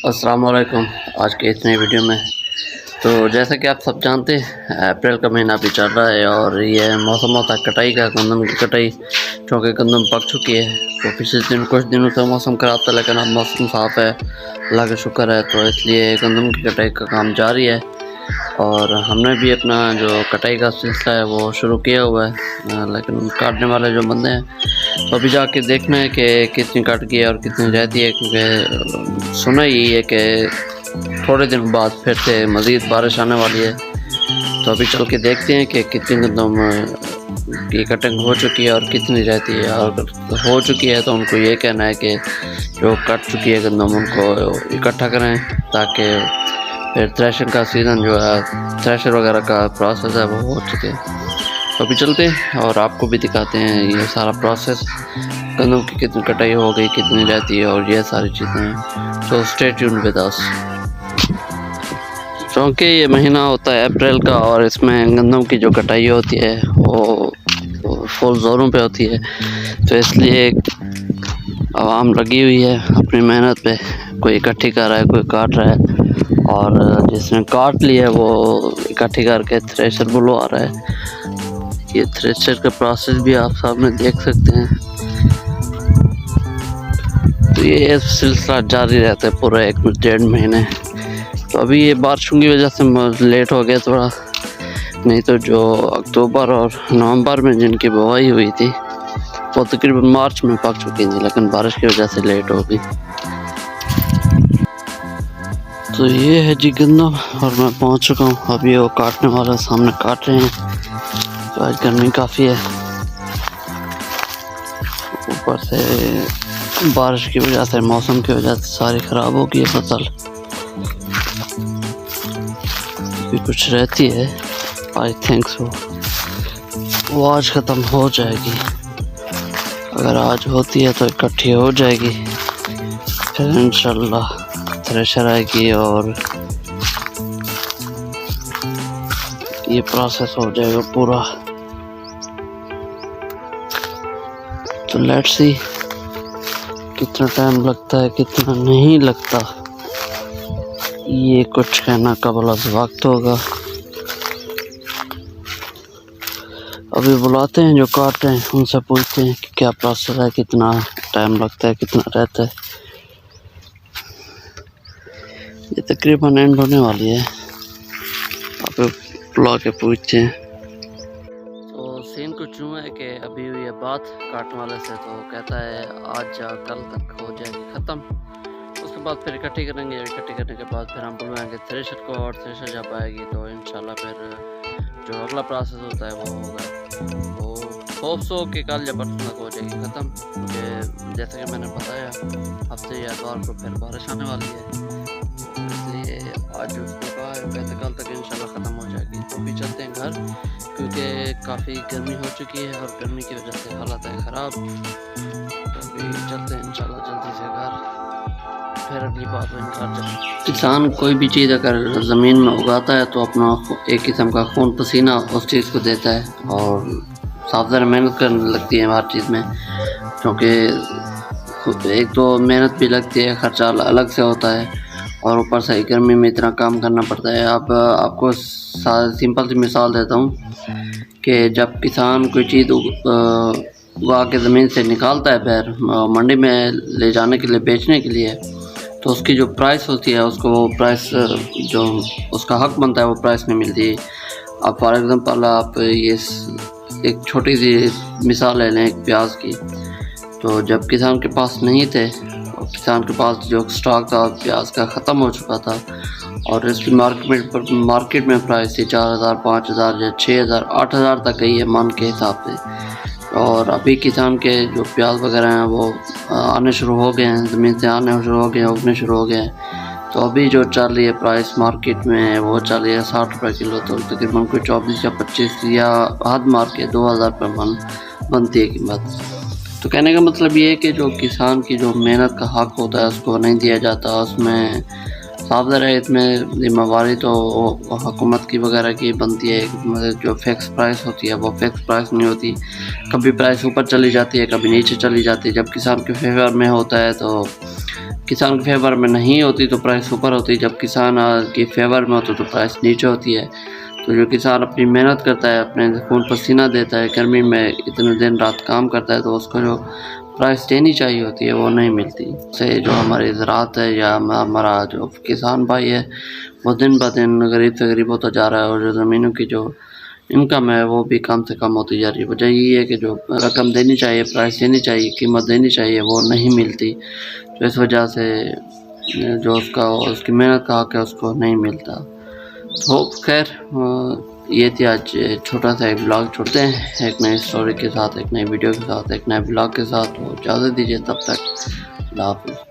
अस्सलाम वालेकुम। आज के इस नई वीडियो में तो जैसा कि आप सब जानते हैं अप्रैल का महीना भी चल रहा है और ये मौसम होता है कटाई का, गंदम की कटाई, क्योंकि गंदम पक चुकी है। तो पिछले कुछ दिनों से मौसम ख़राब था, लेकिन अब मौसम साफ़ है, अल्लाह का शुक्र है। तो इसलिए गंदम की कटाई का काम जारी है और हमने भी अपना जो कटाई का सिलसिला है वो शुरू किया हुआ है। लेकिन काटने वाले जो बंदे हैं तो अभी जाके देखना है कि कितनी कट गई है और कितनी रहती है, क्योंकि सुना ही है कि थोड़े दिन बाद फिर से मज़ीद बारिश आने वाली है। तो अभी चल के देखते हैं कि कितनी गंदम की कटिंग हो चुकी है और कितनी रहती है। और अगर हो चुकी है तो उनको ये कहना है कि जो कट चुकी है गंदम उनको इकट्ठा करें, ताकि फिर थ्रेशर का सीज़न जो है, थ्रेशर वगैरह का प्रोसेस है वो हो चुके। तो अभी चलते हैं और आपको भी दिखाते हैं ये सारा प्रोसेस, गंदम की कितनी कटाई हो गई, कितनी रहती है और ये सारी चीज़ें। तो स्टे ट्यून्ड विद अस। क्योंकि ये महीना होता है अप्रैल का और इसमें गंदम की जो कटाई होती है वो फुल ज़ोरों पे होती है। तो इसलिए आवाम लगी हुई है अपनी मेहनत पे, कोई इकट्ठी कर रहा है, कोई काट रहा है, और जिसने काट लिया है वो इकट्ठी करके थ्रेशर बुलवा रहा है। ये थ्रेशर का प्रोसेस भी आप सामने देख सकते हैं। तो ये सिलसिला जारी रहता है पूरा 1-1.5 महीने। तो अभी ये बारिशों की वजह से लेट हो गया थोड़ा, नहीं तो जो अक्टूबर और नवंबर में जिनकी बुवाई हुई थी वो तकरीबन मार्च में पक चुकी थी, लेकिन बारिश की वजह से लेट हो गई। तो ये है जी गंदम और मैं पहुंच चुका हूँ। अभी वो काटने वाले सामने काट रहे हैं। तो आज गर्मी काफ़ी है, ऊपर से बारिश की वजह से, मौसम की वजह से सारी ख़राब हो गई फसल। भी कुछ रहती है, आई थिंक सो वो आज ख़त्म हो जाएगी। अगर आज होती है तो इकट्ठी हो जाएगी, फिर इंशाल्लाह थ्रेशर आएगी और ये प्रोसेस हो जाएगा पूरा। तो लेट्स सी कितना टाइम लगता है, कितना नहीं लगता, ये कुछ कहना कबल वक्त होगा। अभी बुलाते हैं जो काट रहे हैं, उनसे पूछते हैं कि क्या प्रोसेस है, कितना टाइम लगता है, कितना रहता है। ये तकरीबन एंड होने वाली है, अभी बुला के पूछते हैं। तो सीन कुछ यूँ है कि अभी हुई है बात काटने वाले से, तो कहता है आज या कल तक हो जाएगी ख़त्म। उसके बाद फिर इकट्ठी करेंगे, इकट्ठी करने के बाद फिर हम बुलवाएंगे थ्रेशर को, और थ्रेशर जब आएगी तो इंशाल्लाह फिर जो अगला प्रोसेस होता है वो होगा। तो होप सो कि कल या परसों तक हो जाएगी ख़त्म, क्योंकि जैसे कि मैंने बताया हफ्ते या इतवार को फिर बारिश आने वाली है, इसलिए आज उसको कहा है वैसे कल तक इंशाल्लाह ख़त्म हो जाएगी। तो अभी चलते हैं घर, क्योंकि काफ़ी गर्मी हो चुकी है और गर्मी की वजह से हालत है ख़राब। तो अभी चलते हैं इंशाल्लाह जल्दी से घर, फिर अगली बात में घर चलते। किसान कोई भी चीज़ अगर ज़मीन में उगाता है तो अपना एक किस्म का खून पसीना उस चीज़ को देता है और साफ ज़रा मेहनत करने लगती है हर चीज़ में, क्योंकि एक तो मेहनत भी लगती है, खर्चा अलग से होता है, और ऊपर से गर्मी में इतना काम करना पड़ता है। अब आपको सिंपल सी मिसाल देता हूँ कि जब किसान कोई चीज़ उगा के ज़मीन से निकालता है फिर मंडी में ले जाने के लिए, बेचने के लिए, तो उसकी जो प्राइस होती है उसको वो प्राइस जो उसका हक बनता है वो प्राइस नहीं मिलती। अब फॉर एग्ज़ाम्पल आप ये एक छोटी सी मिसाल ले लें एक प्याज की। तो जब किसान के पास नहीं थे, किसान के पास जो स्टॉक था प्याज का ख़त्म हो चुका था और इसकी मार्केट में प्राइस थी 4000, 5000 या 6000, 8000 तक गई है मन के हिसाब से। और अभी किसान के जो प्याज वगैरह हैं वो आने शुरू हो गए हैं, ज़मीन से आने शुरू हो गए हैं, उगने शुरू हो गए हैं। तो अभी जो चल रही है प्राइस मार्केट में वो चल रही है 60 रुपये किलो, तो तकरीबन कोई 24 या 25 या हद मार के 2000 रुपये मन बनती है कीमत। तो कहने का मतलब ये है कि जो किसान की जो मेहनत का हक होता है उसको नहीं दिया जाता, उसमें साफ ज़रा इसमें जिम्मेवारी तो हुकूमत की वगैरह की बनती है। मतलब जो फिक्स प्राइस होती है वो फिक्स प्राइस नहीं होती, कभी प्राइस ऊपर चली जाती है, कभी नीचे चली जाती है। जब किसान के फेवर में होता है तो किसान के फेवर में नहीं होती तो प्राइस ऊपर होती है, जब किसान के फेवर में होती तो प्राइस नीचे होती है। तो जो किसान अपनी मेहनत करता है, अपने खून पसीना देता है, गर्मी में इतने दिन रात काम करता है, तो उसको जो प्राइस देनी चाहिए होती है वो नहीं मिलती। से जो हमारी ज़राअत है या हमारा जो किसान भाई है वो दिन ब दिन गरीब से गरीब होता जा रहा है, और जो ज़मीनों की जो इनकम है वो भी कम से कम होती जा रही है। वजह यही है कि जो रकम देनी चाहिए, प्राइस देनी चाहिए, कीमत देनी चाहिए वो नहीं मिलती। तो इस वजह से जो उसकी मेहनत का हक़ है उसको नहीं मिलता। तो खैर ये थी आज छोटा सा एक ब्लॉग। छोड़ते हैं एक नई स्टोरी के साथ, एक नई वीडियो के साथ, एक नए ब्लॉग के साथ। तो इजाज़त दीजिए, तब तक अल्लाह हाफ़िज़।